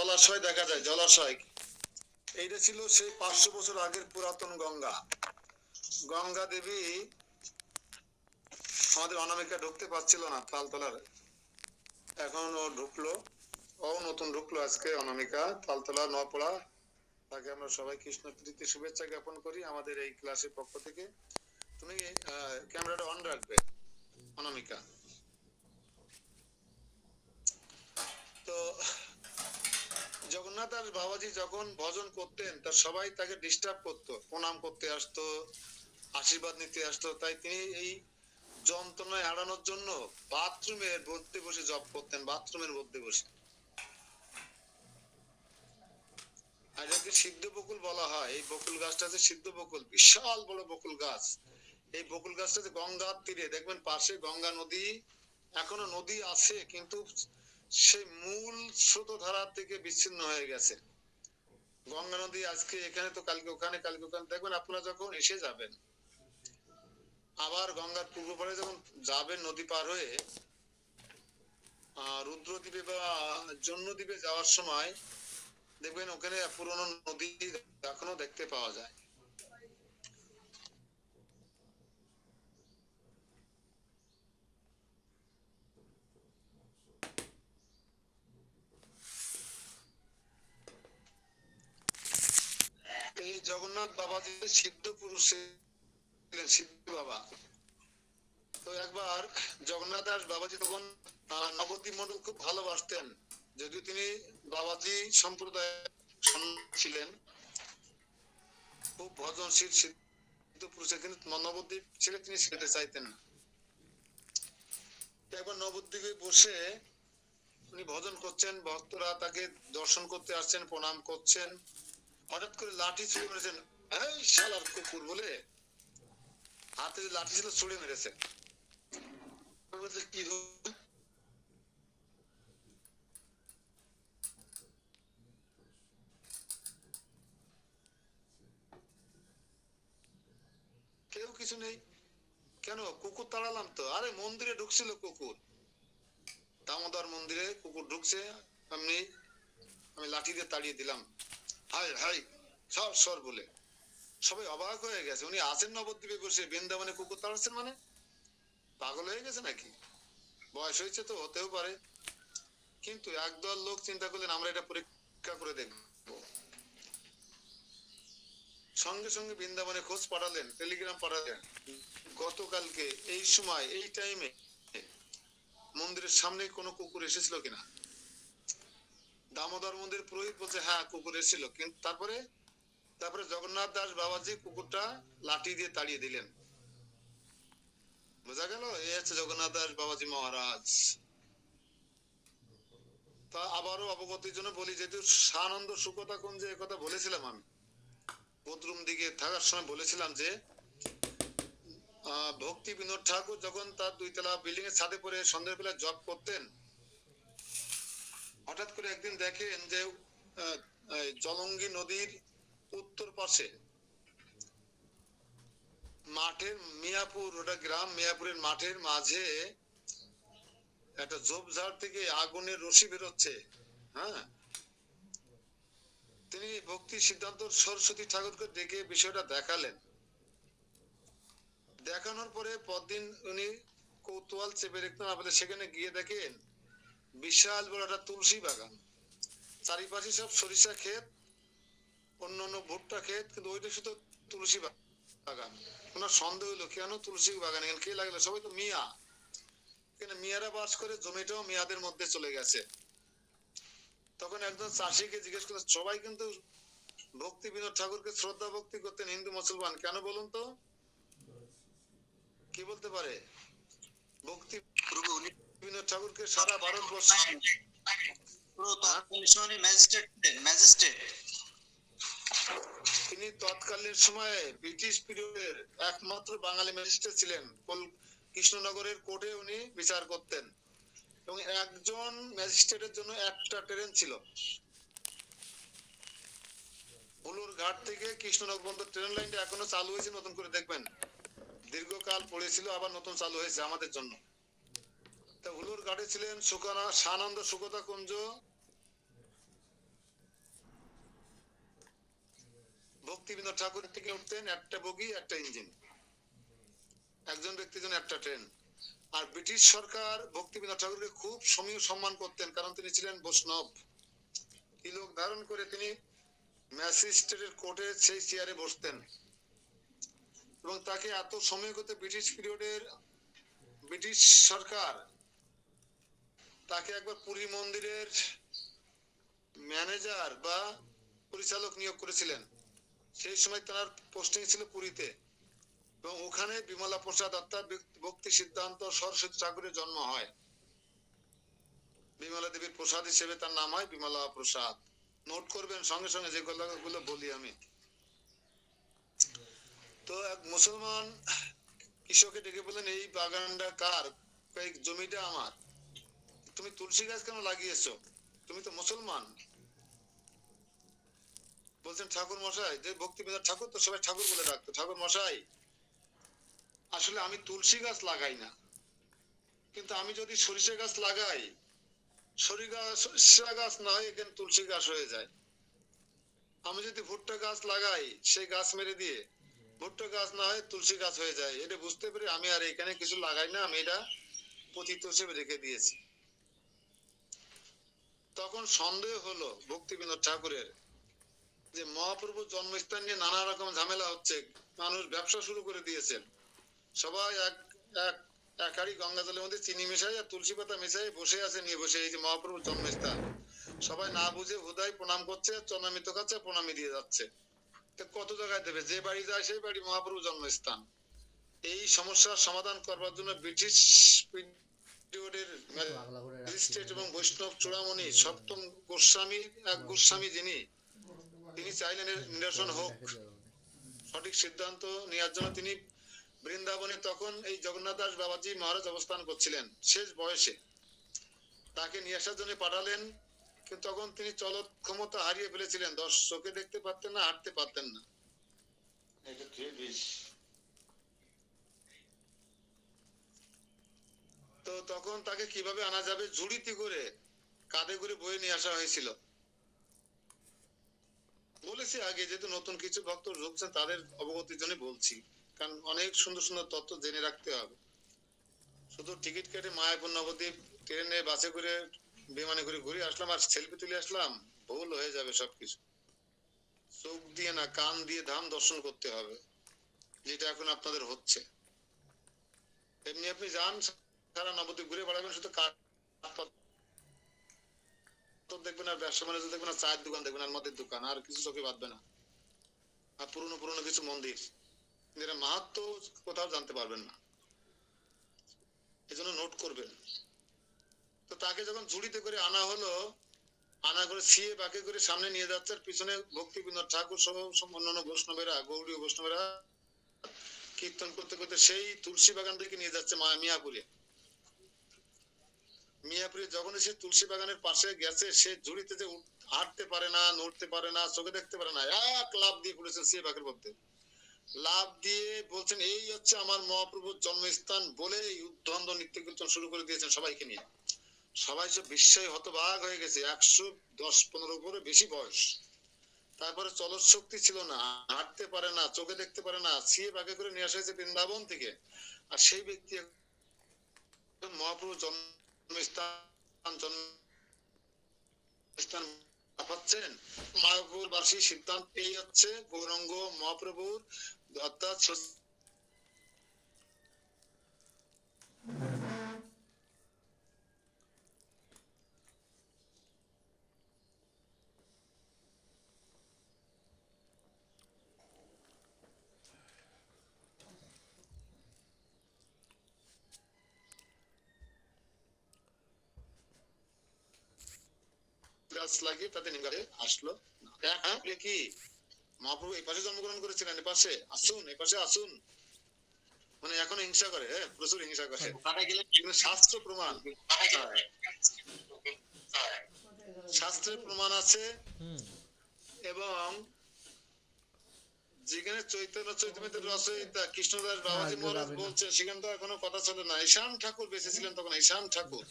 জলাশয় দেখা যায়, জলাশয়। এইটা ছিল সেই 500 বছর আগের পুরাতন গঙ্গা। গঙ্গা দেবী আমাদের অনামিকা ঢুকতে পারছিল না তালতলার, এখন ও ঢুকলো, ও নতুন ঢুকলো আজকে অনামিকা তালতলা নপড়া। তাকে আমরা সবাই কৃষ্ণ প্রীতি শুভেচ্ছা জ্ঞাপন করি আমাদের এই ক্লাসের পক্ষ থেকে। তুমি ক্যামেরাটা অন রাখবে অনামিকা। তো জগন্নাথ দাস বাবাজি যখন ভজন করতেন তা সবাই তাকে ডিস্টার্ব করতো, প্রণাম করতে আসতো, আশীর্বাদ নিতে আসতো। তাই তিনি এই যন্ত্রণায় এড়ানোর জন্য বাথরুমের মধ্যে বসে জপ করতেন, বাথরুমের মধ্যে বসে। আর এটাকে সিদ্ধ বকুল বলা হয়। এই বকুল গাছটা হচ্ছে সিদ্ধ বকুল, বিশাল বড় বকুল গাছ। এই বকুল গাছটা গঙ্গার তীরে, দেখবেন পাশে গঙ্গা নদী, এখনো নদী আছে কিন্তু সেই মূল স্রোতধারা থেকে বিচ্ছিন্ন হয়ে গেছে। গঙ্গা নদী আজকে এখানে তো কালকে ওখানে, কালকে ওখানে। দেখবেন আপনারা যখন এসে যাবেন, আবার গঙ্গার পূর্ব পাড়ে যখন যাবেন নদী পার হয়ে রুদ্রদ্বীপে বা জন্মদ্বীপে যাওয়ার সময় দেখবেন ওখানে পুরনো নদী এখনো দেখতে পাওয়া যায়। এই জগন্নাথ বাবাজি সিদ্ধ পুরুষ ছিলেন, সিদ্ধ বাবা। তো একবার জগন্নাথ দাস বাবাজি তখন নবদ্বীপ মন্ডল খুব ভালোবাসতেন, যদিও তিনি বাবাজি সম্প্রদায় ছিলেন, খুব ভজনশীল সিদ্ধ পুরুষ, কিন্তু নবদ্বীপ ছেড়ে তিনি যেতে চাইতেন না। একবার নবদ্বীপে বসে উনি ভজন করছেন, ভক্তরা তাকে দর্শন করতে আসছেন, প্রণাম করছেন। হঠাৎ করে লাঠি ছুড়ে মেরেছেন, এই শালার কুকুর বলে হাতে যে লাঠি ছিল ছুড়ে মেরেছে। কি কেউ কিছু নেই, কেন কুকুর তাড়ালাম তো। আরে মন্দিরে ঢুকছিল কুকুর, দামোদর মন্দিরে কুকুর ঢুকছে, আমি লাঠি দিয়ে তাড়িয়ে দিলাম। হাই হাই সব সর বলে সবাই অবাক হয়ে গেছে। উনি আছেন নবদ্বীপে বসে, বৃন্দাবনে কুকুর তাড়াচ্ছেন মানে পাগল হয়ে গেছে নাকি? বয়স হয়েছে তো, হতেও পারে। কিন্তু একদল লোক চিন্তা করলেন আমরা এটা পরীক্ষা করে দেখবো। সঙ্গে সঙ্গে বৃন্দাবনে খোঁজ পাঠালেন, টেলিগ্রাম পাঠালেন, গতকালকে এই সময় এই টাইমে মন্দিরের সামনে কোনো কুকুর এসেছিল কিনা। দামোদর মন্দির পুরোহিত বলছে হ্যাঁ কুকুর এসেছিল, কিন্তু তারপরে জগন্নাথ দাস বাবাজি কুকুরটা লাঠি দিয়ে তাড়িয়ে দিলেন। বোঝা গেল এই হচ্ছে জগন্নাথ দাস বাবাজি মহারাজ। তা আবারও অবগতির জন্য বলি, যেহেতু সানন্দ সুকতা কুঞ্জে কথা বলেছিলাম, আমি বদরুম দিকে থাকার সময় বলেছিলাম যে ভক্তি বিনোদ ঠাকুর যখন তার 2 তলা বিল্ডিং এর ছাদে পড়ে সন্ধ্যের বেলা জব করতেন, হঠাৎ করে একদিন দেখেন যে জলঙ্গি নদীর উত্তর পাশে মাঠের মিয়াপুর, ওটা গ্রাম, মিয়াপুরের মাঠের মাঝে একটা ঝোপঝাড় থেকে আগুনের রশি বেরোচ্ছে। হ্যাঁ, তিনি ভক্তি সিদ্ধান্ত সরস্বতী ঠাকুরকে ডেকে বিষয়টা দেখালেন। দেখানোর পরে পরদিন উনি কৌতূহল চেপে রাখতে না পেলে সেখানে গিয়ে দেখেন বিশাল বড় একটা তুলসী বাগান, চারিপাশে সব সরিষা ক্ষেত, অন্য অন্য ভুট্টা ক্ষেত, কিন্তু ওইটা শুধু তুলসী বাগান। ওনার সন্দেহ হলো কেন তুলসী বাগান, এখানে কে লাগলো, সবাই তো মিয়া, এখানে মিয়ারা বাস করে, জমিটাও মিয়াদের মধ্যে চলে গেছে। তখন একজন চাষিকে জিজ্ঞেস করলেন, সবাই কিন্তু ভক্তি বিনোদ ঠাকুরকে শ্রদ্ধা ভক্তি করতেন, হিন্দু মুসলমান, কেন বলুন তো? কি বলতে পারে? ভক্তি বিনোদ ঠাকুরকে সারা ভারতবর্ষ তিনি তৎকালীন সময়ে ব্রিটিশ পিরিয়ডের একমাত্র বাঙালি ম্যাজিস্ট্রেট ছিলেন। কৃষ্ণনগরের কোর্টে উনি বিচার করতেন এবং একজন ম্যাজিস্ট্রেটের জন্য একটা ট্রেন ছিল। হুলুর ঘাট থেকে কৃষ্ণনগর পর্যন্ত ট্রেন লাইনটা এখনো চালু হয়েছে, নতুন করে দেখবেন, দীর্ঘকাল পড়েছিল, আবার নতুন চালু হয়েছে আমাদের জন্য। তা হুলুর ঘাটে ছিলেন সানন্দ সুকতা কুঞ্জ, ভক্তিবিনোদ ঠাকুর থেকে উঠতেন একটা বগি একটা ইঞ্জিন, একজন ব্যক্তির জন্য একটা ট্রেন। আর ব্রিটিশ সরকার ভক্তিবিনোদ ঠাকুরকে খুব সমীহ সম্মান করতেন, কারণ তিনি ছিলেন বৈষ্ণব। তিলক ধারণ করে তিনি ম্যাজিস্ট্রেটের কোর্টে সেই চেয়ারে বসতেন, এবং তাকে এত সময় করতে ব্রিটিশ সরকার তাকে একবার পুরী মন্দিরের ম্যানেজার বা পরিচালক নিয়োগ করেছিলেন। সেই সময় তার পোস্টিং ছিল পুরীতে, এবং ওখানে বিমলা প্রসাদ অর্থাৎ ভক্তি সিদ্ধান্ত সরস্বতী ঠাকুরের জন্ম হয়। বিমলা দেবীর প্রসাদ হিসেবে তার নাম হয় বিমলা প্রসাদ। নোট করবেন সঙ্গে সঙ্গে যে কথাগুলো বলি আমি। তো এক মুসলমান কৃষককে ডেকে বললেন, এই বাগানটা কার? এই জমিটা আমার। তুমি তুলসী গাছ কেন লাগিয়েছো? তুমি তো মুসলমান। বলছেন, ঠাকুর মশাই, যে ভক্তিবিনোদ ঠাকুর তো সবাই ঠাকুর বলে ডাকতো, ঠাকুর মশাই আসলে আমি তুলসী গাছ লাগাই না, কিন্তু আমি যদি সরিষা গাছ লাগাই, সরিষা গাছ না হয় এখানে তুলসী গাছ হয়ে যায়। আমি যদি ভুট্টা গাছ লাগাই, সেই গাছ মেরে দিয়ে ভুট্টা গাছ না হয় তুলসী গাছ হয়ে যায়। এটা বুঝতে পেরে আমি আর এখানে কিছু লাগাই না, আমি এটা পতিত হিসেবে রেখে দিয়েছি। তখন সন্দেহ হলো ভক্তিবিনোদ ঠাকুরের যে মহাপ্রভুর জন্মস্থান নিয়ে নানা রকম ঝামেলা হচ্ছে, মানুষ ব্যবসা শুরু করে দিয়েছেন। সবাই এক এক এক হাড়ি গঙ্গা জলের মধ্যে চিনি মেশাই আর তুলসী পাতা মেশাই বসে আছে, নিয়ে বসে এই যে মহাপ্রভুর জন্মস্থান। সবাই না বুঝে হুদাই প্রণাম করছে, চরণামৃত খাচ্ছে, প্রণামী দিয়ে যাচ্ছে। কত জায়গায় দেবে, যে বাড়ি যায় সেই বাড়ি মহাপ্রভুর জন্মস্থান। এই সমস্যার সমাধান করবার জন্য ব্রিটিশ পিরিয়ডের ম্যাজিস্ট্রেট এবং বৈষ্ণব চূড়ামণি সপ্তম গোস্বামী, এক গোস্বামী যিনি, তিনি চাইলেন এর নিরসন হোক। সঠিক সিদ্ধান্ত নেওয়ার জন্য তিনি বৃন্দাবনে তখন এই জগন্নাথ দাস বাবাজি মহারাজ অবস্থান করছিলেন শেষ বয়সে, তাকে নিয়ে আসার জন্য পাঠালেন। কিন্তু তখন তিনি চলত ক্ষমতা হারিয়ে ফেলেছিলেন, চোখে দেখতে পারতেন না, হাঁটতে পারতেন না। তো তখন তাকে কিভাবে আনা যাবে, ঝুড়িতে করে কাঁধে করে বয়ে নিয়ে আসা হয়েছিল। বলেছি আগে, যেহেতু নতুন কিছু ভক্ত ঢুকছেন তাদের অবগতির জন্য বলছি, কারণ অনেক সুন্দর সুন্দর তথ্য জেনে রাখতে হবে। শুধু টিকিট কেটে মায়াপুর নবদ্বীপ ট্রেনে বাসে করে বিমানে করে ঘুরে আসলাম আর সেলফি তুলে আসলাম, ভুল হয়ে যাবে সবকিছু। চোখ দিয়ে না, কান দিয়ে ধাম দর্শন করতে হবে, যেটা এখন আপনাদের হচ্ছে। এমনি আপনি যান সারা নবদ্বীপ ঘুরে বেড়াবেন, শুধু কাঠ দেখবেন আর ব্যবসা বাণিজ্য দেখবেন আর চায়ের দোকান দেখবেন আর মদের দোকান, আর কিছু চোখে বাঁধবে না। আর পুরনো পুরনো কিছু মন্দির, যেটা মাহাত্ম কোথাও জানতে পারবেন না, এজন্য নোট করবেন। তো তাকে যখন ঝুড়িতে করে আনা হলো, আনা করে ছিয়ে বাকে করে সামনে নিয়ে যাচ্ছে, আর পিছনে ভক্তিবিনোদ ঠাকুর সহ অন্যান্য বৈষ্ণবেরা, গৌড়ীয় বৈষ্ণবেরা কীর্তন করতে করতে সেই তুলসী বাগান থেকে নিয়ে যাচ্ছে মিয়াপুরে। মিয়াপুরে যখন সে তুলসী বাগানের পাশে গেছে, সে ঝুড়িতে যে হাঁটতে পারে না, নড়তে পারে না, চোখে দেখতে পারে না, এক লাফ দিয়ে পড়েছেন সে বাঘের মধ্যে। লাফ দিয়ে বলছেন, এই হচ্ছে আমার মহাপ্রভুর জন্মস্থান বলে উদ্ধন্দ নৃত্য কীর্তন শুরু করে দিয়েছেন সবাইকে নিয়ে। সবাই সব বিস্ময়ে হতবাক হয়ে গেছে। 110-15 উপরে বেশি বয়স, তারপরে চলৎ শক্তি ছিল না, হাঁটতে পারে না, চোখে দেখতে পারে না, ছিয়ে বাঘে করে নিয়ে আসা হয়েছে বৃন্দাবন থেকে। আর সেই ব্যক্তি মহাপ্রভুর জন্মস্থান পাচ্ছেন। মহাপ্রভুর বার্ষিক সিদ্ধান্ত এই হচ্ছে গৌরাঙ্গ মহাপ্রভুর অর্থাৎ গাছ লাগিয়ে তাতে নিগারে আসলো। হ্যাঁ, কি মহাপ্রভু এই পাশে জন্মগ্রহণ করেছিলেন, এ পাশে আসুন, এ পাশে আসুন, মানে এখনো হিংসা করে, হ্যাঁ প্রচুর হিংসা করে। শাস্ত্র প্রমাণ, শাস্ত্রের প্রমাণ আছে। এবং যেখানে চৈতন্য চৈতন্যের রচয়িতা কৃষ্ণদাস বাবাজি মহারাজ বলছেন, সেখানে তো এখনো কথা চলে না। ঈশান ঠাকুর বেঁচে ছিলেন তখন, ঈশান ঠাকুর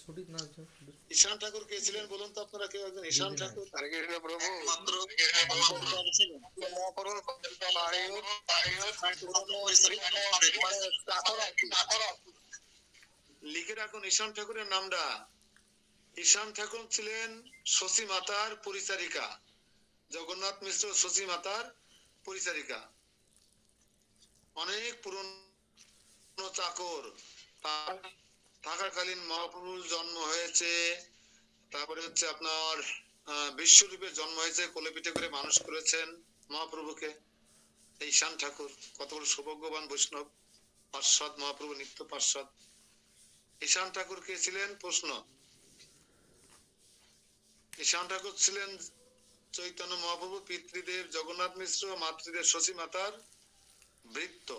ঈশান ঠাকুর কে ছিলেন বলুন তো আপনারা, কেউ একজন ঈশান ঠাকুর? হরে কৃষ্ণ প্রভু। একমাত্র মহাপ্রভুর লিখে রাখুন ঈশান ঠাকুরের নামটা। ঈশান ঠাকুর ছিলেন শশী মাতার পরিচারিকা, জগন্নাথ মিশ্র শশী মাতার পরিচারিকা, অনেক পুরনো চাকর। থাকাকালীন মহাপ্রভুর জন্ম হয়েছে, তারপরে হচ্ছে আপনার বিশ্বরূপে জন্ম হয়েছে, কোলে পিঠে করে মানুষ করেছেন মহাপ্রভুকে এই ঈশান ঠাকুর। কত বড় সৌভাগ্যবান বৈষ্ণব, পার্শ্বদ, মহাপ্রভু নিত্য পার্শ্বদ। ঈশান ঠাকুর কে ছিলেন প্রশ্ন? ঈশান ঠাকুর ছিলেন চৈতন্য মহাপ্রভু পিতৃদেব জগন্নাথ মিশ্র, মাতৃদেব শশী মাতার ভৃত্য।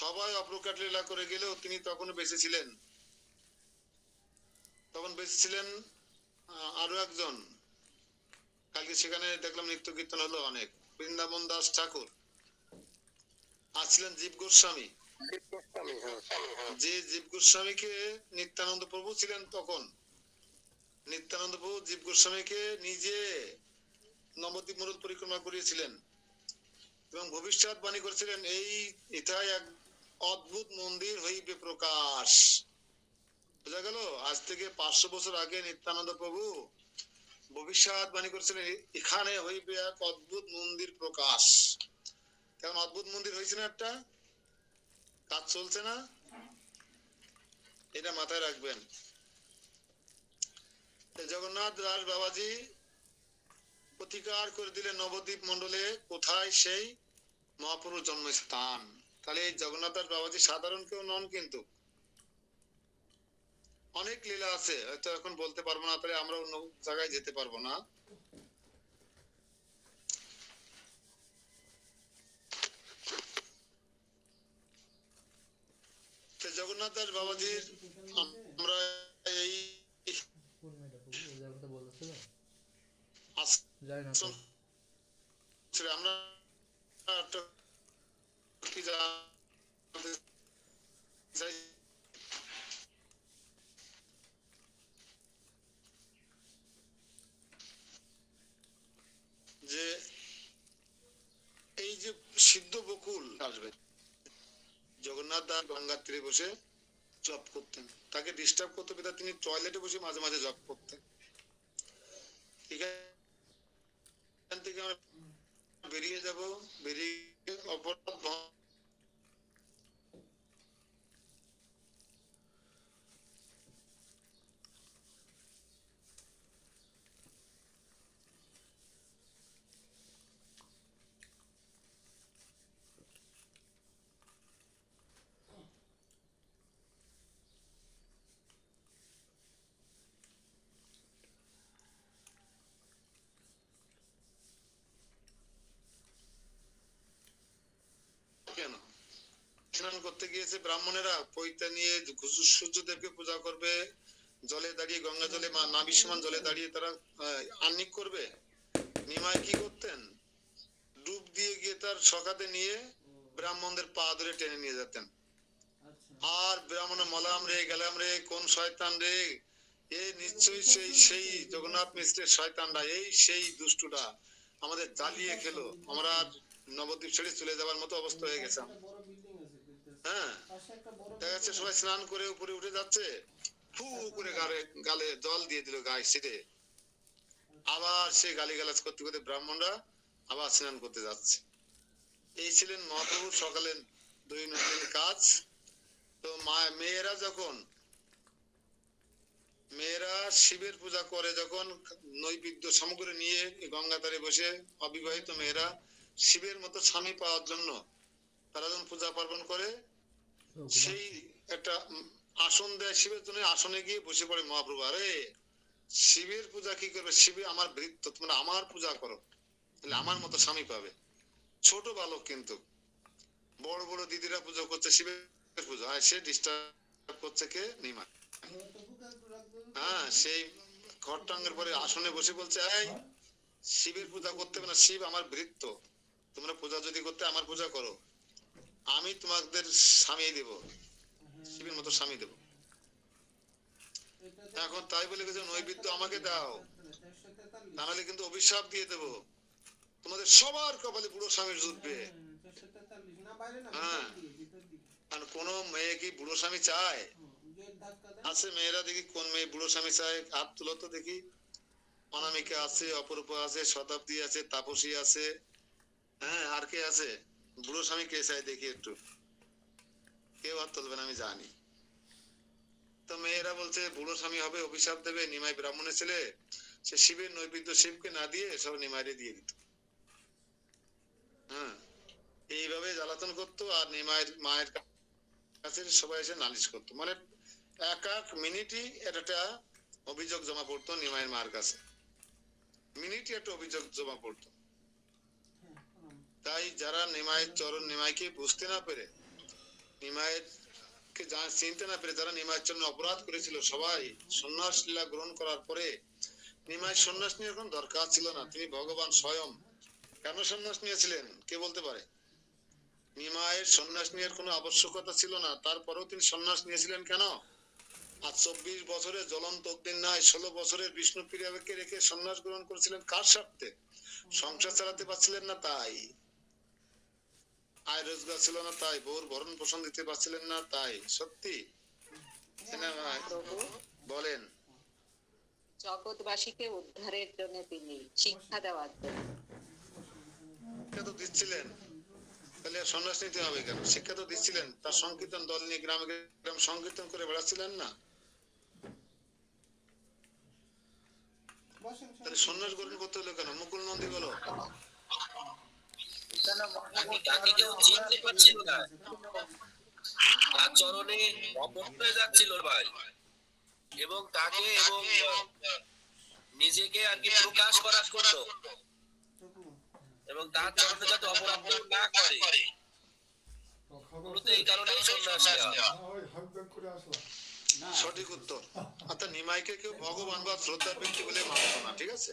সবাই অপ্রকাট লীলা করে গেলেও তিনি তখন বেঁচে ছিলেন। তখন বেঁচে ছিলেন আরো একজন, কালকে সেখানে দেখলাম নিত্য কীর্তন হলো অনেক, বৃন্দাবন দাস ঠাকুর। আর ছিলেন জীব গোস্বামী, যে জীব গোস্বামীকে নিত্যানন্দ প্রভু ছিলেন তখন। নিত্যানন্দ প্রভু জীব গোস্বামীকে নিজে নবদ্বীপ মরুদ পরিক্রমা করিয়েছিলেন এবং ভবিষ্যৎবাণী করেছিলেন, এই ইথায় এক অদ্ভুত মন্দির হইবে প্রকাশ। বোঝা গেল? আজ থেকে 500 বছর আগে নিত্যানন্দ প্রভু ভবিষ্যৎবাণী করেছিলেন, এখানে হইবে এক অদ্ভুত মন্দির প্রকাশ। কেমন অদ্ভুত মন্দির হয়েছে না? একটা কাজ চলছে না? এটা মাথায় রাখবেন। জগন্নাথ দাস বাবাজি প্রতিকার করে দিলেন নবদ্বীপ মন্ডলে কোথায় সেই মহাপুরুষ জন্মস্থান। তাহলে এই জগন্নাথ দাস বাবাজি সাধারণ কেউ নন, কিন্তু অনেক লীলা আছে, হয়তো এখন বলতে পারবো না, তাহলে আমরা অন্য জায়গায় যেতে পারবো না। জগন্নাথ দাস বাবাজির আমরা এই আমরা কি জানতে চাই, যে এই যে সিদ্ধ বকুল আসবে, জগন্নাথ দাস গঙ্গার তীরে বসে জপ করতেন, তাকে ডিস্টার্ব করতে পেতে তিনি টয়লেটে বসে মাঝে মাঝে জপ করতেন। এখান থেকে আমরা বেরিয়ে যাব, বেরিয়ে অপরাধ কেন? স্নান করতে গিয়েছে ব্রাহ্মণেরা, পৈতা নিয়ে সূর্যদেবকে পূজা করবে, জলে দাঁড়িয়ে গঙ্গা জলে নাবিসমান জলে দাঁড়িয়ে তারা আহ্নিক করবে। নিমাই কি করতেন? ডুব দিয়ে গিয়ে তার সখাতে নিয়ে ব্রাহ্মণদের পা ধরে টেনে নিয়ে যেতেন। আর ব্রাহ্মণ মলাম রে গেলাম রে, কোন শয়তান রে, এ নিশ্চয়ই সেই জগন্নাথ মিশ্রের শয়তানরা, এই সেই দুষ্টুটা আমাদের জ্বালিয়ে খেলো, আমরা নবদ্বীপ ছেড়ে চলে যাওয়ার মতো অবস্থা হয়ে গেছে। হ্যাঁ, দেখা যাচ্ছে সবাই স্নান করে উপরে উঠে যাচ্ছে, ফু করে গালে জল দিয়ে দিল গায়ে ছিটে, আবার সে গালিগালাজ করতে করতে ব্রাহ্মণরা আবার স্নান করতে যাচ্ছে। এই ছিলেন মহাপ্রভুর সকালে দৈনন্দিন কাজ। তো মেয়েরা শিবের পূজা করে, যখন নৈবেদ্য সামগ্রী নিয়ে গঙ্গা তীরে বসে অবিবাহিত মেয়েরা শিবের মতো স্বামী পাওয়ার জন্য তারা যখন পূজা পার্বণ করে, সেই একটা আসন দেয় শিবের জন্য, আসনে গিয়ে বসে পড়ে মহাপ্রভু। আরে শিবের পূজা কি করবে? শিবে আমার ভৃত্য, তোমরা আমার পূজা করো, তাহলে আমার মতো স্বামী পাবে। ছোট বালক, কিন্তু বড় বড় দিদিরা পূজা করছে শিবের পূজা, আর সে ডিস্টার্ব করছে কে? নিমা। হ্যাঁ, সেই ঘরটাঙ্গের পরে আসনে বসে বলছে, এই শিবের পূজা করতে হবে না, শিব আমার ভৃত্য, তোমরা পূজা যদি করতে আমার পূজা করো, আমি তোমাদের স্বামী দেব, শিবের মতো স্বামী দেব। এখন তাই বলে গেছে নৈবেদ্য আমাকে দাও, নাহলে কিন্তু অভিশাপ দিয়ে দেবো, তোমাদের সবার কপালে বুড়ো স্বামী জুটবে। হ্যাঁ, আর কোন মেয়ে কি বুড়ো স্বামী চায়? আছে মেয়েরা, দেখি কোন মেয়ে বুড়ো স্বামী চায়, হাত তুলো তো দেখি। অনামিকা আছে, অপরূপা আছে, শতাব্দী আছে, তাপসী আছে, হ্যাঁ আর কে আছে? বুড়ো স্বামী কে চায় দেখি একটু। কেউ হাত তুলবে না আমি জানি। তো মেয়েরা বলছে বুড়ো স্বামী হবে, অভিশাপ দেবে। নিমাই ব্রাহ্মণের ছেলে, সে শিবের নৈবেদ্য শিবকে না দিয়ে সব নিমাইরে দিয়ে দিত। হ্যাঁ, এইভাবে জ্বালাতন করতো, আর নিমাইয়ের মায়ের কাছে সবাই এসে নালিশ করতো। মানে এক এক মিনিটই একটা অভিযোগ জমা পড়তো নিমাইয়ের মার কাছে, মিনিটই একটা অভিযোগ জমা পড়তো। তাই যারা নিমাইয়ের চরণ, নিমাইকে বুঝতে না পেরে, নিমাইয়ের কে চিনতে না পেরে যারা নিমাইয়ের জন্য অপরাধ করেছিল, সবাই সন্ন্যাস লীলা গ্রহণ করার পরে, নিমাই সন্ন্যাস নিয়ে এখন দরকার ছিল না, তিনি ভগবান স্বয়ং। কেন সন্ন্যাস নিয়েছিলেন কে বলতে পারে? নিমাইয়ের সন্ন্যাস নেওয়ার কোনো আবশ্যকতা ছিল না, তারপরেও তিনি সন্ন্যাস নিয়েছিলেন কেন? আর 24 বছরের জ্বলন্ত অগ্নিনায় 16 বছরের বিষ্ণু প্রিয়াকে রেখে সন্ন্যাস গ্রহণ করেছিলেন কার স্বার্থে? সংসার চালাতে পারছিলেন না তাই, আয় রোজগার ছিল না তাই, বউর ভরণ পোষণ দিতে পারছিলেন না তাই। সত্যি বলেন? জগৎবাসীকে উদ্ধারের জন্য, তিনি শিক্ষা দেওয়ার জন্য শিক্ষা তো দিচ্ছিলেন, তাহলে সন্ন্যাস নিতে হবে কেন? শিক্ষা তো দিচ্ছিলেন, তার সংকীর্তন দল নিয়ে গ্রামে গ্রাম সংকীর্তন করে বেড়াচ্ছিলেন না? তাহলে সন্ন্যাস গ্রহণ করতে হলো কেন? মুকুল নন্দী বলো। তাকে কেউ চিনতে পারছিল না, তার চরণে অবনত হয়ে যাচ্ছিল ভাই, এবং তাকে এবং নিজেকে আর কি প্রকাশ করার জন্য, এবং তার চরণে যাতে অপরাধ না করে, মূলত এই কারণেই সন্ন্যাস নেওয়া। সঠিক উত্তর। অর্থাৎ নিমাইকে কেউ ভগবান বা শ্রদ্ধার ব্যক্তি বলে মানত না, ঠিক আছে?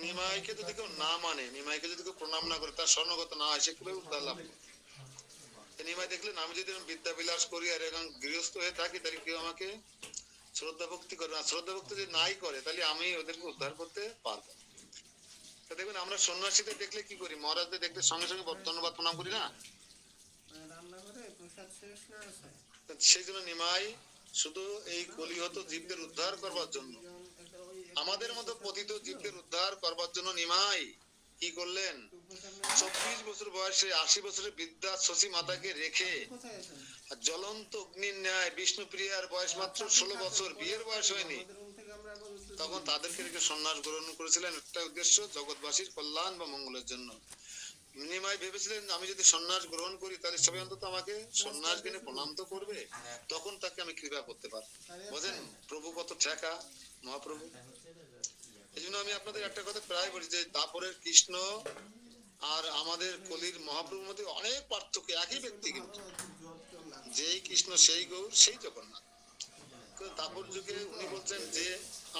নিমাইকে যদি কেউ না মানে, নিমাইকে যদি কেউ প্রণাম না করে, তার স্বর্ণগত না হয়, সে কিভাবে উদ্ধার লাভ করবে? নিমাই দেখলেন আমি যদি বিদ্যা বিলাস করি আর এখন গৃহস্থ হয়ে থাকি, তাহলে কেউ আমাকে শ্রদ্ধা ভক্তি করবে না। শ্রদ্ধা ভক্তি যদি নাই করে, তাহলে আমি ওদেরকে উদ্ধার করতে পারবো। দেখবেন আমরা সন্ন্যাসীদের দেখলে কি করি, মহারাজদের দেখলে সঙ্গে সঙ্গে ধন্যবাদ প্রণাম করি না? সেই জন্য নিমাই শুধু এই কলিহত জীবদের উদ্ধার করবার জন্য, আমাদের মতো পতিত জীবদের উদ্ধার করবার জন্য নিমাই কি করলেন? 24 বছর বয়সে 80 বছরের বিদ্যা শশী মাতাকে রেখে জ্বলন্ত অগ্নির ন্যায় বিষ্ণু প্রিয়ার বয়স মাত্র 16 বছর, বিয়ের বয়স হয়নি, তখন তাদেরকে রেখে সন্ন্যাস গ্রহণ করেছিলেন একটা উদ্দেশ্য, জগৎবাসীর কল্যাণ বা মঙ্গলের জন্য। নিমাই ভেবেছিলেন আমি যদি সন্ন্যাস গ্রহণ করি, তাহলে সবাই অন্তত আমাকে সন্ন্যাস কিনে প্রণাম তো করবে, তখন তাকে আমি কৃপা করতে পারবো। বুঝেন প্রভু কত ঠেকা, মহাপ্রভু। এই জন্য আমি আপনাদের একটা কথা প্রায় বলি যে দাপরের কৃষ্ণ আর আমাদের কলির মহাপ্রভুর মধ্যে অনেক পার্থক্য, একই ব্যক্তি কিন্তু, যেই কৃষ্ণ সেই গৌর সেই জগন্নাথ। দাপর যুগে উনি বলছেন যে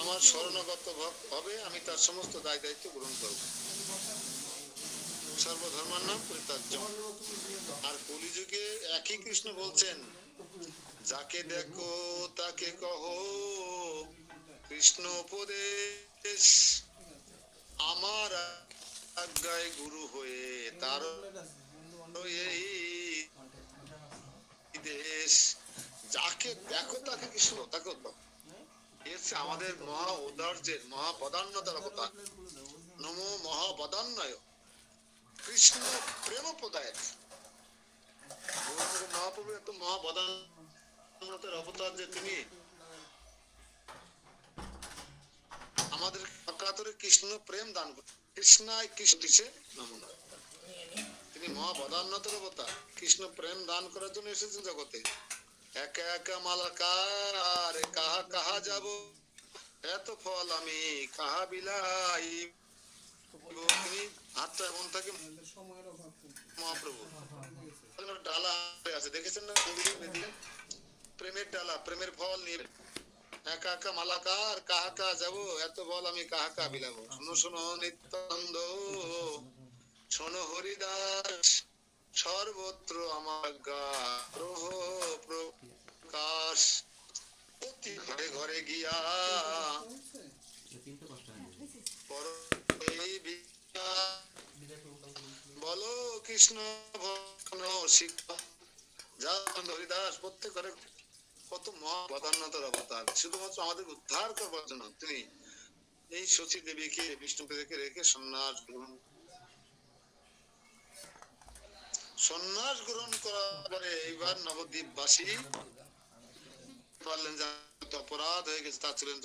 আমার শরণাগত ভক্ত হবে, আমি তার সমস্ত দায় দায়িত্ব গ্রহণ করবো, সর্বধর্মার নাম পরিত্যাজ্য। আর কলিযুগে একই কৃষ্ণ বলছেন যাকে দেখো তাকে কহো কৃষ্ণ উপদেশ, আমার আজ্ঞায় গুরু হয়ে তার এই দেশ। যাকে দেখো তাকে কৃষ্ণ, তাকে আমাদের মহা ঔদার্যের মহাপদান্নতার কথা। নমো মহাপদান্নয় কৃষ্ণ প্রেম প্রদায়ক। মহাপ্রভু এত মহাপদান্নতার অবতার যে তিনি আমাদের কাতরে কৃষ্ণ প্রেম দান করেন। কৃষ্ণায় কৃষ্ণ নমুনা, তিনি মহাপদান্নতার অবতার, কৃষ্ণ প্রেম দান করার জন্য এসেছেন জগতে। একা একা মালাকার কাহা কাহা যাব, এত ফল আমি কাহা বিলাই। তিনি হাতটা এমন থাকে মহাপ্রভু, ডালা আছে দেখেছেন না মন্দিরে, প্রেমের ডালা, প্রেমের ফল নিয়ে একা একা মালাকার কাহা কাহা যাব, এত ফল আমি কাহা কাহা বিলাবো। শোনো শোনো নিত্যানন্দ, শোনো হরিদাস, সর্বত্র আমার প্রকাশ। ঘরে ঘরে গিয়া পর এই বিদ্যা বলো কৃষ্ণ ভজন শিক্ষা যা হরিদাস প্রত্যেক ঘরে কত মহাবদান্যতার অবতার শুধুমাত্র আমাদের উদ্ধার করবার জন্য তিনি এই শচী দেবীকে বিষ্ণুপদেকে রেখে সন্ন্যাস গ্রহণ করার পরে এইবার নবদ্বীপবাসী পারলেন যে অপরাধ হয়ে গেছে তা ছিলেন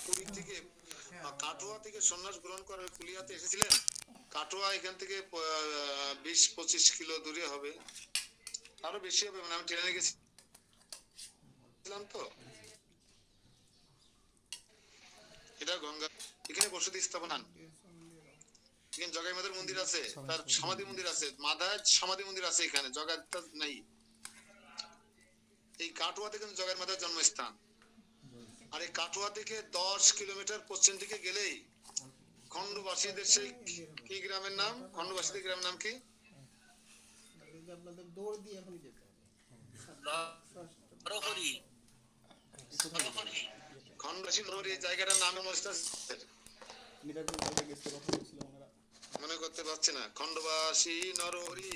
পুরী থেকে কাটোয়া থেকে সন্ন্যাস গ্রহণ করে কুলিয়াতে এসেছিলেন। কাটোয়া এখান থেকে 20-25 কিলো দূরে হবে, আরো বেশি হবে, মানে আমি ট্রেনে গেছিলাম তো। এটা গঙ্গা, এখানে বসতি স্থাপন হন। এখানে জগাই মাতার মন্দির আছে, তার সমাধি মন্দির আছে, মাদায় সমাধি মন্দির আছে, এখানে জগাইটা নাই। এই কাটোয়া থেকে জগাই মাতার জন্মস্থান। আর এই কাটোয়া থেকে 10 কিলোমিটার পশ্চিম দিকে গেলেই খন্ডবাসীদের সেই কি গ্রামের নাম, খন্ডবাসীদের গ্রামের নাম কি? খন্ডবাসী নগরী, এই জায়গাটার নাম মনে করতে পারছি না। খন্ডবাসী নরহরি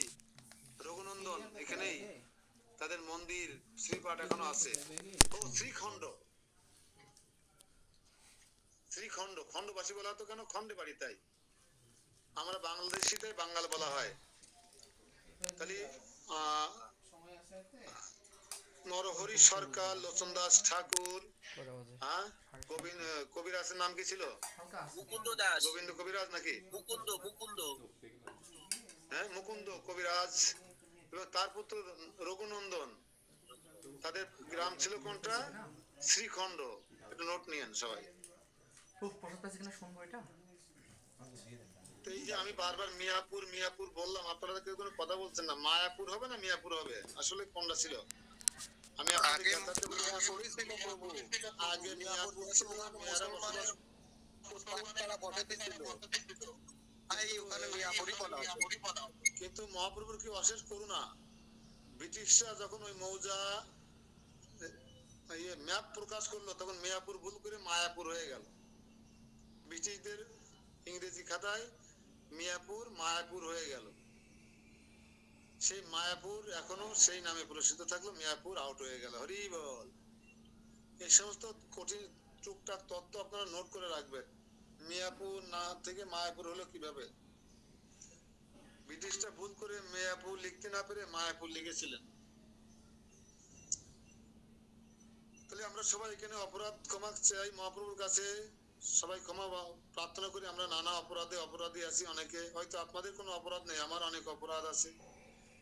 রঘুনন্দন, এখানেই তাদের মন্দির শ্রীপাঠ এখনো আছে। ও শ্রীখণ্ড, শ্রীখণ্ড, খন্ডবাসী বলা হতো কেন? খন্ডে বাড়ি, তাই আমরা বাংলাদেশি, তাই বাঙাল বলা হয়। তাহলে নরহরি সরকার, লোচন দাস ঠাকুর, কবিরাজের নাম কি ছিল? মুকুন্দ দাস। গোবিন্দ কবিরাজ নাকি? মুকুন্দ, মুকুন্দ, হ্যাঁ মুকুন্দ কবিরাজ এবং তার পুত্র রঘুনন্দন, তাদের গ্রাম ছিল কোনটা? শ্রীখণ্ড। একটু নোট নিয়েন সবাই। এই যে আমি বারবার মিয়াপুর মিয়াপুর বললাম, আপনারা কেউ কোনো কথা বলছেন না। মায়াপুর হবে না মিয়াপুর হবে? আসলে কোনটা ছিল? আমি আপনাদের জানতে বলি, আগে মিয়াপুর ছিল, মেয়েরা বসবাস কিন্তু মহাপ্রভুর কি অশেষ করুণা, ব্রিটিশরা যখন ওই মৌজা ম্যাপ প্রকাশ করলো তখন মিয়াপুর ভুল করে মায়াপুর হয়ে গেল। ব্রিটিশদের ইংরেজি খাতায় মিয়াপুর মায়াপুর হয়ে গেল। সেই মায়াপুর এখনো সেই নামে প্রসিদ্ধ থাকলো, মিয়াপুর আউট হয়ে গেল। হরি বল। এই সমস্ত কঠিন টুকটাক তত্ত্ব আপনারা নোট করে রাখবেন। মিয়াপুর না থেকে মায়াপুর হলো কিভাবে? ব্রিটিশরা ভুল করে মিয়াপুর লিখতে না পেরে মায়াপুর লিখেছিলেন। তাহলে আমরা সবাই এখানে অপরাধ ক্ষমা চাই মহাপ্রভুর কাছে, সবাই ক্ষমা প্রার্থনা করি। আমরা নানা অপরাধে অপরাধী আছি, অনেকে হয়তো আপনাদের কোনো অপরাধ নেই, আমার অনেক অপরাধ আছে।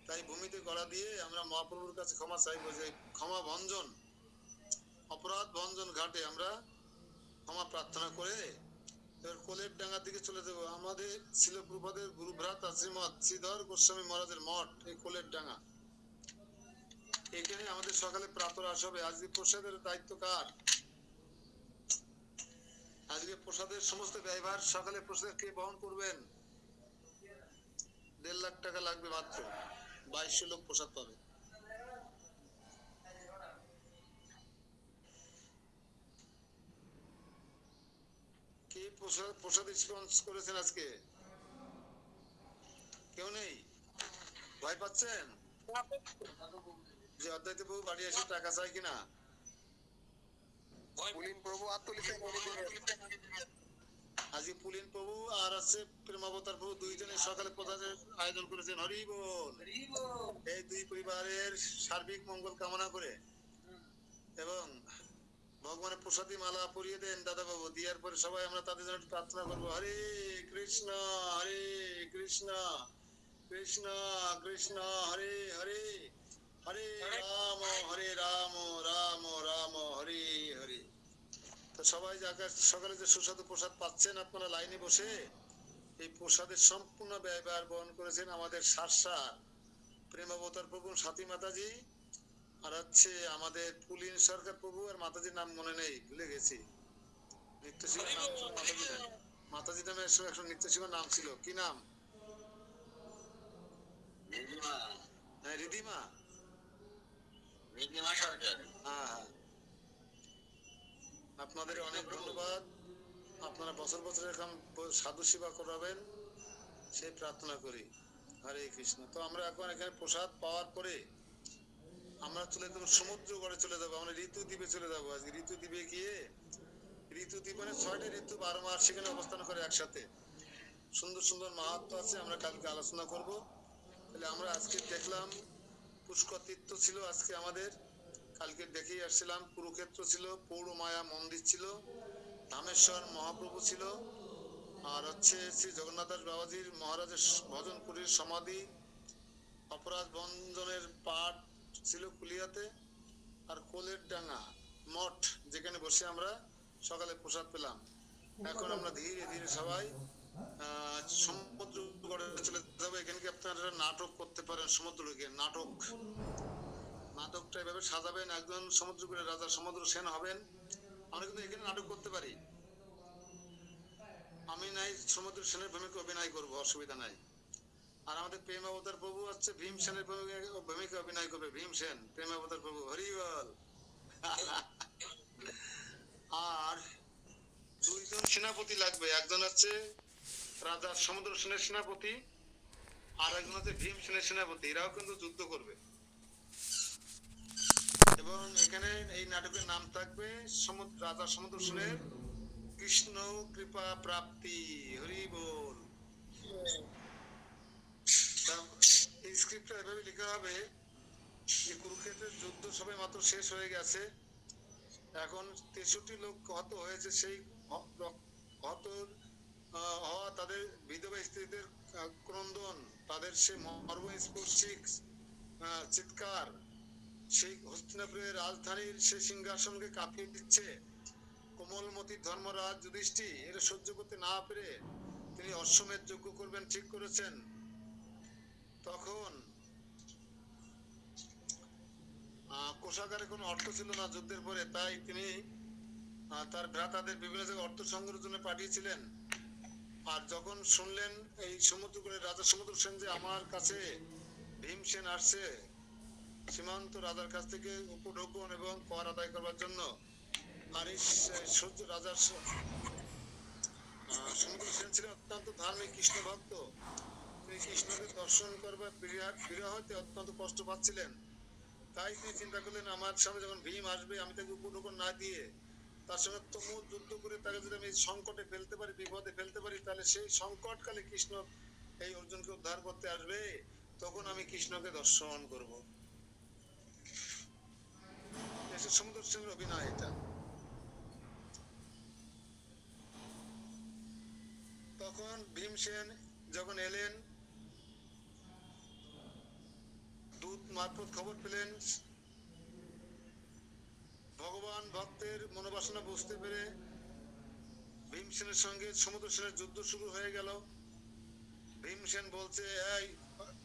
তাই ভূমিতে গলা দিয়ে আমরা মহাপ্রভুর কাছে ক্ষমা চাইবো, যে ক্ষমা ভঞ্জন, অপরাধ ভঞ্জন ঘাটে আমরা ক্ষমা প্রার্থনা করে এবার কোলের ডাঙ্গার দিকে চলে যাবো। আমাদের ছিল প্রভুদের গুরুভ্রাত শ্রীমৎ শ্রীধর গোস্বামী মহারাজের মঠ, এই কোলের ডাঙ্গা। এখানে আমাদের সকালে প্রাতরাশ হবে। আজকে প্রসাদের দায়িত্ব কার? আজকে প্রসাদের সমস্ত ব্যয়ভার, সকালে প্রসাদ কে বহন করবেন? 1.5 লাখ টাকা লাগবে মাত্র, 2200 লোক প্রসাদ পাবে। কে প্রসাদ স্পন্সর করেছেন আজকে? কেউ নেই? ভয় পাচ্ছেন যে অদ্বৈত প্রভু বাড়ি এসে টাকা চাই কিনা? আজকে পুলিন প্রভু আর আছে প্রেমাবতার প্রভু, দুইজনে সকালে প্রসাদের আয়োজন করেছেন। হরি বল। এই দুই পরিবারের সার্বিক মঙ্গল কামনা করে এবং ভগবানের প্রসাদী মালা পরিয়ে দেন দাদা বাবু, দেওয়ার পরে সবাই আমরা তাদের জন্য প্রার্থনা করবো। হরে কৃষ্ণ হরে কৃষ্ণ কৃষ্ণ কৃষ্ণ হরে হরে, হরে রাম রাম রাম হরে হরে। তো সবাই যাকে সকালে যে সুস্বাদু প্রসাদ পাচ্ছেন আপনারা লাইনে বসে, এই প্রসাদের সম্পূর্ণ ব্যয়ভার বহন করেছেন আমাদের সারসার প্রেমাবতার প্রভু সাথী মাতাজি, আর হচ্ছে আমাদের পুলিন সরকার প্রভু, আর মাতাজির নাম মনে নেই, ভুলে গেছি। নিত্যশিবার নাম ছিল মাতাজি, মাতাজি নামে একটা নিত্যশিবার নাম ছিল, কি নাম? হ্যাঁ রিদিমা, হ্যাঁ হ্যাঁ। আপনাদের অনেক ধন্যবাদ। আপনারা বছর বছর এরকম সাধু সেবা করাবেন সেই প্রার্থনা করি। হরে কৃষ্ণ। তো আমরা এখন এখানে প্রসাদ পাওয়ার পরে আমরা চলে যাবো সমুদ্র গড়ে চলে যাবো, আমরা ঋতু দ্বীপে চলে যাবো। আজকে ঋতু দ্বীপে গিয়ে ঋতু দ্বীপ মানে 6টি ঋতু 12 মাস সেখানে অবস্থান করে একসাথে সুন্দর সুন্দর মাহাত্ম আছে, আমরা কালকে আলোচনা করব। তাহলে আমরা আজকে দেখলাম পুষ্কর তীর্থ ছিল আজকে আমাদের, কালকে দেখেই আসছিলাম। কুরুক্ষেত্র ছিল, পৌর মায়া মন্দির ছিল, ধামেশ্বর মহাপ্রভু ছিল, আর হচ্ছে শ্রী জগন্নাথ দাস বাবাজির মহারাজের ভজনপুরীর সমাধি, অপরাধ ভঞ্জনের পাঠ ছিল কুলিয়াতে, আর কোলের ডাঙ্গা মঠ যেখানে বসে আমরা সকালে প্রসাদ পেলাম। এখন আমরা ধীরে ধীরে সবাই সমুদ্র গড়ে চলে যাবো। এখানে কি আপনারা নাটক করতে পারেন? সমুদ্রকে নাটকটা এভাবে সাজাবেন, একজন সমুদ্রকূলের রাজা সমুদ্র সেন হবেন। আমরা কিন্তু এখানে নাটক করতে পারি। আমি নাই সমুদ্র সেনের ভূমিকা অভিনয় করবো, অসুবিধা নাই। আর আমাদের প্রেম অবতার প্রভু হচ্ছে ভীম সেনের ভূমিকা অভিনয় করবে। ভীম সেন প্রেম অবতার প্রভু, হরি বল। আর দুইজন সেনাপতি লাগবে, একজন হচ্ছে রাজা সমুদ্র সেনের সেনাপতি, আর একজন হচ্ছে ভীম সেনের সেনাপতি। এরাও কিন্তু যুদ্ধ করবে। এবং এখানে এই নাটকের নাম থাকবে রাজা সমুদ্র সেনের কৃষ্ণ কৃপা প্রাপ্তি, হরি বল। এই স্ক্রিপ্টটা এভাবে লেখা হবে যে কুরুক্ষেত্রের যুদ্ধ সবে মাত্র শেষ হয়ে গেছে, এখন 63 লোক হত হয়েছে। সেই হত হওয়া তাদের বিধবা স্ত্রীদের ক্রন্দন, তাদের সে মর্মস্পর্শী চিৎকার, সেই হস্তিনাপুরের রাজধানীর সে সিংহাসনকে কাঁপিয়ে দিচ্ছে। কোমলমতি ধর্মরাজ যুধিষ্ঠির এর সহ্য করতে না পেরে তিনি অশ্বমেধ যজ্ঞ করবেন ঠিক করেছেন। তখন কোষাগারে কোনো অর্থ ছিল না যুদ্ধের পরে, তাই তিনি তার ভ্রাতাদের বিভিন্ন জায়গায় অর্থ সংগ্রহের জন্য পাঠিয়েছিলেন। আর যখন শুনলেন এই সমুদ্রকূলের রাজা সমুদ্র সেন যে আমার কাছে ভীমসেন আসছে সীমান্ত রাজার কাছ থেকে উপঢৌকন এবং কর আদায় করবার জন্য, আর এই সূর্য রাজার সমুদ্র সেন ছিলেন অত্যন্ত ধার্মিক কৃষ্ণ ভক্ত। তিনি কৃষ্ণকে দর্শন করবার বিরহ হতে অত্যন্ত কষ্ট পাচ্ছিলেন। তাই তিনি চিন্তা করলেন আমার সামনে যখন ভীম আসবে আমি তাকে উপঢৌকন না দিয়ে তার সঙ্গে তুমুল যুদ্ধ করে তাকে যদি আমি সংকটে ফেলতে পারি, বিপদে ফেলতে পারি, তাহলে সেই সংকটকালে কৃষ্ণ এই অর্জুনকে উদ্ধার করতে আসবে, তখন আমি কৃষ্ণকে দর্শন করব। সমুদ্র সেনের অভিনয় এটা। তখন ভীমসেন যখন এলেন, দূত মারফত খবর পেলেন, ভগবান ভক্তের মনোবাসনা বুঝতে পেরে ভীমসেনের সঙ্গে সমুদ্র সেনের যুদ্ধ শুরু হয়ে গেল। ভীমসেন বলছে এই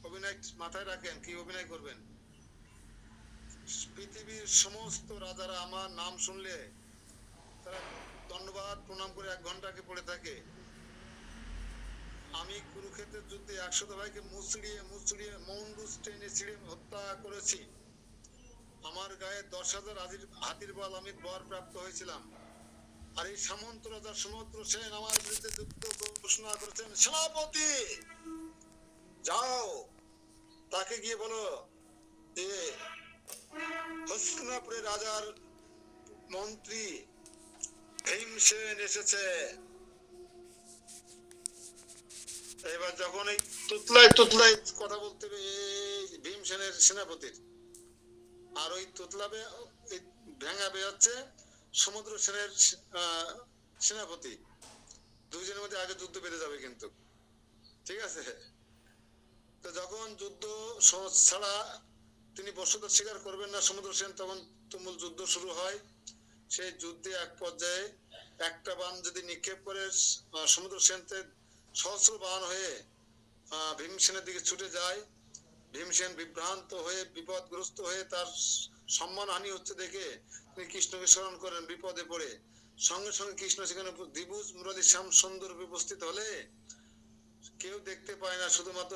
অভিনয় মাথায় রাখেন, কি অভিনয় করবেন। পৃথিবীর সমস্ত রাজারা আমার নাম শুনলে তারা ধন্যবাদ প্রণাম করে 1 ঘন্টাকে পড়ে থাকে। আমি কুরুক্ষেত্রের যুদ্ধে 100 ভাইকে মুচড়িয়ে মৌন্ডুস টেনে ছিঁড়ে হত্যা করেছি। আমার গায়ে 10,000 হাতির বল আমি বর প্রাপ্ত হয়েছিলাম। আর এই সামন্ত রাজা সমুদ্র সেন আমার বিরুদ্ধে যুদ্ধ ঘোষণা করেছেন। সেনাপতি যাও, তাকে গিয়ে বলো যে হস্তিনাপুরের রাজার মন্ত্রী ভীমসেন এসেছে। এবার যখন এই তুতলায় কথা বলতে হবে ভীমসেনের সেনাপতির, আর ওই তুতলাবে ভেঙাবে হচ্ছে সমুদ্র সেনের সেনাপতি। দুইজনের মধ্যে আগে যুদ্ধ বেঁধে যাবে কিন্তু, ঠিক আছে। তো যখন যুদ্ধ ছাড়া তিনি বশ্যতা স্বীকার করবেন না সমুদ্র সেন, তখন তুমুল যুদ্ধ শুরু হয়। সেই যুদ্ধে এক পর্যায়ে একটা বাণ যদি নিক্ষেপ করে সমুদ্র সেন সহস্র বাণ হয়ে ভীমসেনের দিকে ছুটে যায়। ভীমসেন বিভ্রান্ত হয়ে বিপদগ্রস্ত হয়ে তার সম্মানহানি হচ্ছে দেখে তিনি কৃষ্ণকে স্মরণ করেন বিপদে পড়ে। সঙ্গে সঙ্গে কৃষ্ণ সেখানে দ্বিভুজ মুরারি শ্যাম সুন্দর উপস্থিত হলে কেউ দেখতে পায় না, শুধুমাত্র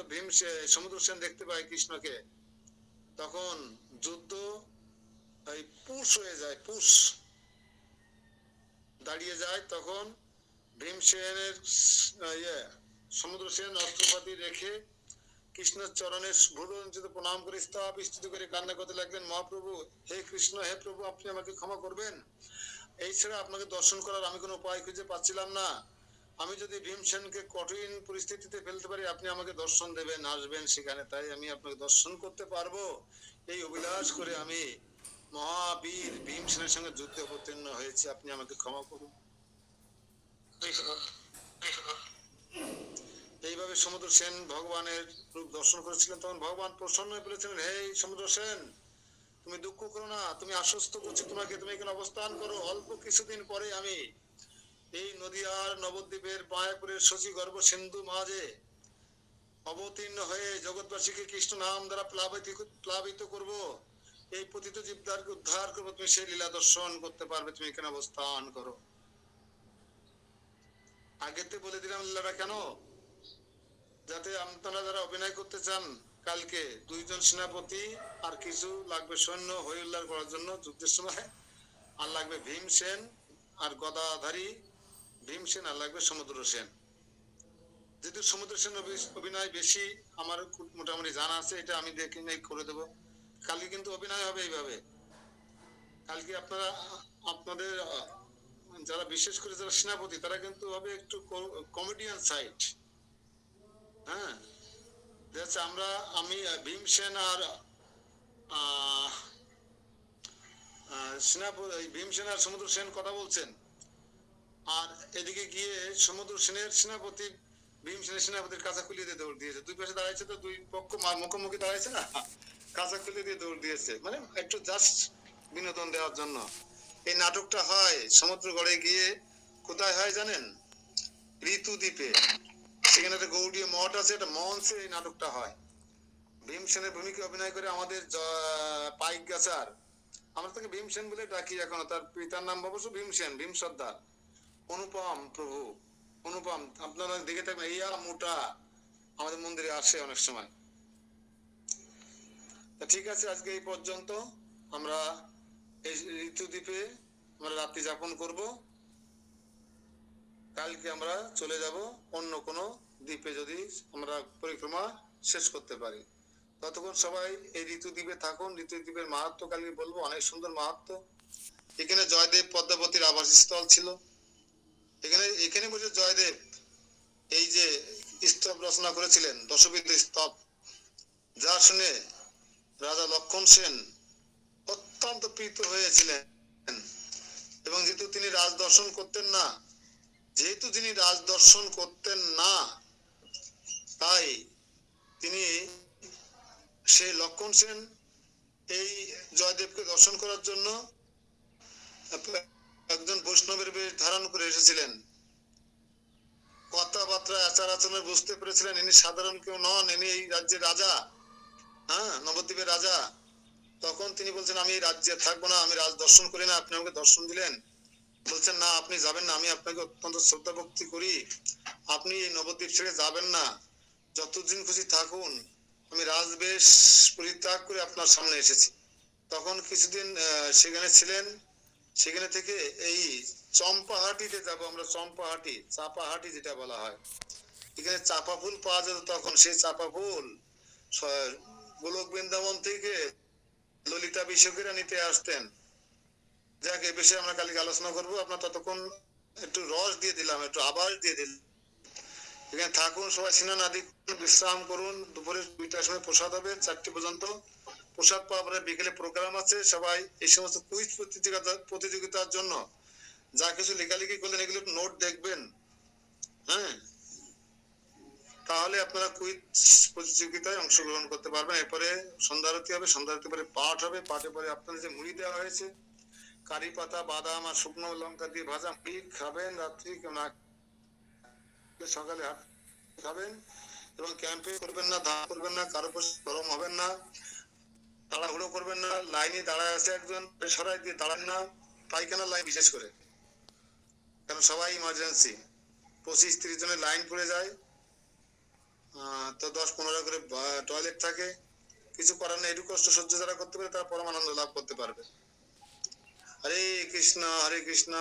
সমুদ্র সেন দেখতে পায় কৃষ্ণকে। তখন যুদ্ধ পুষ হয়ে যায়। পুষ দাঁড়িয়ে যায়, তখন ভীমসেনের সমুদ্র সেন অস্ত্রপাতি রেখে কৃষ্ণের চরণে ভূলঞ্চিত প্রণাম করে স্তব স্থিত করে কান্না করতে লাগলেন, মহাপ্রভু, হে কৃষ্ণ, হে প্রভু, আপনি আমাকে ক্ষমা করবেন। এই ছাড়া আপনাকে দর্শন করার আমি কোনো উপায় খুঁজে পাচ্ছিলাম না। আমি যদি ভীমসেনকে কঠিন পরিস্থিতিতে ফেলতে পারি, আপনি আমাকে দর্শন দেবেন, আসবেন সেখানে, তাই আমি আপনাকে দর্শন করতে পারবো এই অভিলাষ করে আমি মহাবীর ভীমসেনের সঙ্গে যুদ্ধে অবতীর্ণ হয়েছি, আপনি আমাকে ক্ষমা করুন। এইভাবে সমুদ্র সেন ভগবানের রূপ দর্শন করেছিলেন। তখন ভগবান প্রসন্ন হয়ে বলেছিলেন, হে সমুদ্র সেন, তুমি দুঃখ করো না, তুমি আশ্বস্ত করছি তোমাকে, তুমি এখানে অবস্থান করো। অল্প কিছুদিন পরে আমি এই নদীয়ার নবদ্বীপের মায়াপুরের শশী গর্ভ সিন্ধু মাঝে অবতীর্ণ হয়ে জগৎবাসীকে কৃষ্ণ নাম দ্বারা প্লাবিত করব। এই পতিত জীবদারকে উদ্ধার করবো, তুমি সেই লীলা দর্শন করতে পারবে, তুমি এখানে অবস্থান করো। আগেতে বলে দিলাম লীলাটা কেন, যাতে আপনারা যারা অভিনয় করতে চান কালকে, দুইজন সেনাপতি আর কিছু লাগবে সৈন্য হই উল্লার করার জন্য যুদ্ধের সময়, আর লাগবে ভীমসেন আর গদাধারী ভীমসেন, আর লাগবে সমুদ্র সেন। যেহেতু সমুদ্র সেন অভিনয় বেশি আমার মোটামুটি জানা আছে, এটা আমি দেখে নেই করে দেবো। কালকে কিন্তু অভিনয় হবে এইভাবে। কালকে আপনারা আপনাদের যারা বিশেষ করে যারা সেনাপতি, তারা কিন্তু হবে একটু কমেডিয়ান সাইড। হ্যাঁ, আমরা আমি ভীমসেন আর সেনাপতি ভীমসেন আর সমুদ্র সেন কথা বলছেন, আর এদিকে গিয়ে সমুদ্র সেনের সেনাপতি ভীমসেনের সেনাপতির কাঁচা খুলিয়ে দিয়ে দৌড় দিয়েছে। দুই পাশে দাঁড়াইছে তো, দুই পক্ষ মুখোমুখি দাঁড়াইছে না, কাঁচা খুলিয়ে দিয়ে দৌড় দিয়েছে, মানে একটু জাস্ট বিনোদন দেওয়ার জন্য। এই নাটকটা হয় সমুদ্রগড়ে গিয়ে, কোথায় হয় জানেন? ঋতুদ্বীপে। সেখানে একটা গৌড়ীয় মঠ আছে, একটা মঞ্চে এই নাটকটা হয়। ভীমসেনের ভূমিকা অভিনয় করে আমাদের পাইক গাছার, আমরা তাকে ভীমসেন বলে ডাকি এখনো, তার পিতার নাম অবশ্য ভীমসেন, ভীম সর্দার। অনুপম প্রভু, অনুপম, আপনারা দেখে থাকবেন, ইয়া মোটা আমাদের মন্দিরে আসে অনেক সময়। ঠিক আছে, আজকে এই পর্যন্ত। আমরা এই ঋতুদ্বীপে আমরা রাত্রি যাপন করব। কালকে আমরা চলে যাব অন্য কোনো দ্বীপে, যদি আমরা পরিক্রমা শেষ করতে পারি। ততক্ষণ সবাই এই ঋতুদ্বীপে থাকুন। ঋতুদ্বীপের মাহাত্ম্য কালকে বলবো, অনেক সুন্দর মাহাত্ম্য। এখানে জয়দেব পদ্মাবতীর আবাসস্থল ছিল। এখানে এখানে বসে জয়দেব এই যে স্তব রচনা করেছিলেন, দশবিধ স্তব, যা শুনে রাজা লক্ষণ সেন অত্যন্ত প্রীত হয়েছিলেন। এবং যেহেতু তিনি রাজ দর্শন করতেন না, তাই তিনি সেই লক্ষণ সেন এই জয়দেবকে দর্শন করার জন্য একজন বৈষ্ণবের বেশ ধারণ করে এসেছিলেন। কথাবার্তা আচার আচরণে বুঝতে পেরেছিলেন ইনি সাধারণ কেউ নন, ইনি এই রাজ্যের রাজা, হ্যাঁ, নবদ্বীপের রাজা। তখন তিনি বলছেন, আমি এই রাজ্যে থাকবো না, আমি রাজ দর্শন করি না, আপনি আমাকে দর্শন দিলেন। বলছেন, না, আপনি যাবেন না, আমি আপনাকে অত্যন্ত শ্রদ্ধা ভক্তি করি, আপনি এই নবদ্বীপ ছেড়ে যাবেন না, যতদিন খুশি থাকুন, আমি রাজবেশ পরিত্যাগ করে আপনার সামনে এসেছি। তখন কিছুদিন সেখানে ছিলেন। সেখানে থেকে এই চম্পাহাটিতে যাব আমরা, চম্পাহাটি, চাপাহাটি যেটা বলা হয়, এখানে চাপা ফুল পাওয়া যেত তখন। সেই চাপা ফুল গোলক বৃন্দাবন থেকে ললিতা বিশ্বকেরা নিতে আসতেন। যাক, এ বিষয়ে আমরা কালকে আলোচনা করবো। আপনার ততক্ষণ একটু রস দিয়ে দিলাম, একটু আবাস দিয়ে দিলাম। এখানে থাকুন, সবাই স্নান আদি বিশ্রাম করুন। দুপুরে 2টার সময় প্রসাদ হবে, 4টে পর্যন্ত প্রসাদ পাওয়ার পরে বিকেলে প্রোগ্রাম আছে। সবাই এই সমস্ত কুইজ প্রতিযোগিতার জন্য যা কিছু লেখালেখি করলেন, এগুলো নোট দেখবেন, হ্যাঁ, তাহলে আপনারা কুইজ প্রতিযোগিতায় অংশগ্রহণ করতে পারবেন। এরপরে সন্ধ্যারতি হবে, সন্ধ্যারতি পরে পাঠ হবে, পাঠের পরে আপনাদের যে মুড়ি দেওয়া হয়েছে, কারি পাতা, বাদাম আর শুকনো লঙ্কা দিয়ে ভাজা মুড়ি খাবেন রাত্রি, কেউ না সকালে খাবেন। এবং ক্যাম্পে করবেন না, ধান করবেন না, কারো গরম হবেন না, তাড়াহুড়ো করবেন না। লাইনে দাঁড়ায় আছে একজন, সরাই দিয়ে দাঁড়ান না, পায়খানা লাইন বিশেষ করে, কারণ সবাই ইমার্জেন্সি। 25-30 জনের লাইন পড়ে যায়, তো 10-15 করে টয়লেট থাকে। কিছু করার নেই, একটু কষ্ট সহ্য যারা করতে পারে তারা পরমানন্দ লাভ করতে পারবে। হরে কৃষ্ণ, হরে কৃষ্ণ,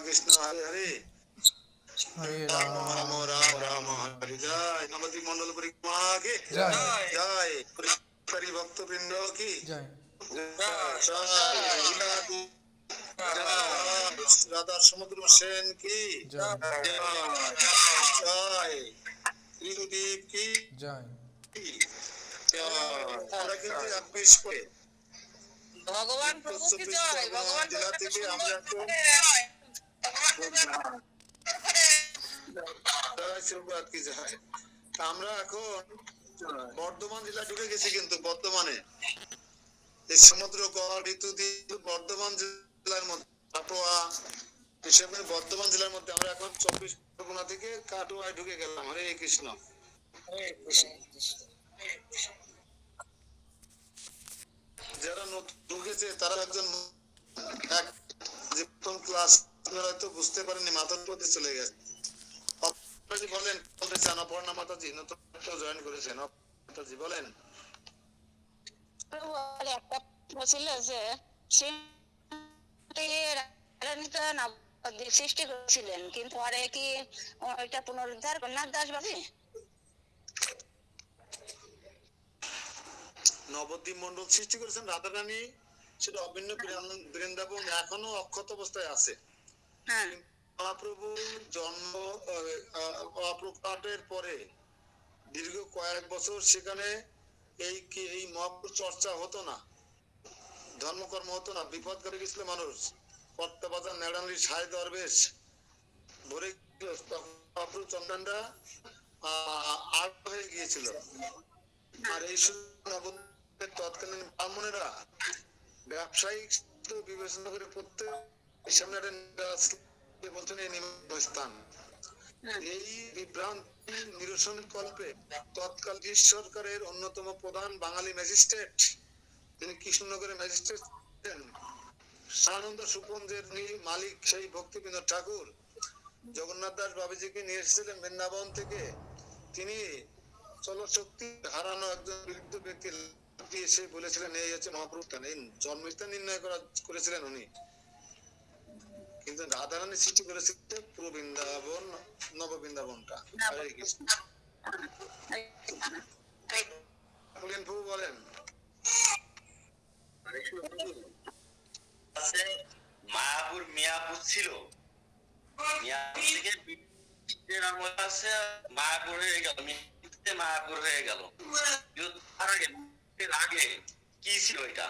কৃষ্ণ হরে হরে হরে রাম রাম রাম রাম রাম হরে জয় নবদ্বীপ মন্ডল পরিক্রমা কি জয় জয় হরি ভক্তবৃন্দ কি জয় রাধা সমুদ্র সেন কি জয় জয় ত্রিদীপ কি জয় আমরা কিন্তু 21 করে ভগবান প্রভুকে জয়, ভগবান জেলা থেকে আমরা একটু আমরা এখন বর্ধমান জেলা ঢুকে গেছি, কিন্তু বর্ধমানে এই সমুদ্র গড় ঋতুদ্বীপ বর্ধমান জেলার মধ্যে কাটোয়া এসব বর্ধমান জেলার মধ্যে আমরা এখন 24 পরগনা থেকে কাটোয়ায় ঢুকে গেলাম। হরে কৃষ্ণ। যারা নতুন ঢুকেছে তারা একজন এক যে প্রথম ক্লাস হয়তো বুঝতে পারেননি, মাথার প্রতি চলে গেছে। আপনারা বলেন বলতে চান অপর্ণা মাতাজি নতুন জয়েন করেছেন, মাতাজি বলেন। একটা ছিল যে সৃষ্টি করেছিলেন, কিন্তু পরে কি ওইটা পুনরুদ্ধার করনাথ দাস বাবু? নবদ্বীপ মন্ডল সৃষ্টি করেছেন রাধারানী, সেটা অভিন্ন বৃন্দাবন এখনো অক্ষত অবস্থায় আছে। হ্যাঁ, মহাপ্রভু জন্ম অপ্রকাটের পরে দীর্ঘ কয়েক বছর সেখানে এই মহাপ্রভুর চর্চা হতো না, ধর্মকর্ম হতো না, বিপদ করে গেছিল মানুষ। কর্তা বাজার নেড়ালি সাই দরবেশ ভরে মহাপ্রভু চন্দ্রানরা আট হয়ে গিয়েছিল। আর এই নবদ্বীপের তৎকালীন ব্রাহ্মণেরা ব্যবসায়িক বিবেচনা করে প্রত্যেক সামনে একটা বলছেন এই স্থান। এই বিভ্রান্তি নিরসন কল্পে তৎকালীন সরকারের অন্যতম প্রধান বাঙালি ম্যাজিস্ট্রেট, তিনি কৃষ্ণনগরের ম্যাজিস্ট্রেট ছিলেন, সানন্দ সুপঞ্জের মালিক সেই ভক্তিবিনোদ ঠাকুর জগন্নাথ দাস বাবুজিকে নিয়ে এসেছিলেন বৃন্দাবন থেকে। তিনি চলশক্তি হারানো একজন বৃদ্ধ ব্যক্তি এসে বলেছিলেন এই হচ্ছে মহাপ্রভু, এই জন্মস্থান নির্ণয় করেছিলেন উনি। কিন্তু রাধারানী সৃষ্টি করেছিল পুরো বৃন্দাবন নববৃন্দাবনটা। হরে কৃষ্ণ। প্রভু বলেন মায়াপুর মিয়াপুর ছিল, মিয়াপুর থেকে মায়াপুর হয়ে গেল, মায়াপুর হয়ে গেল। তার আগে কি ছিল এটা?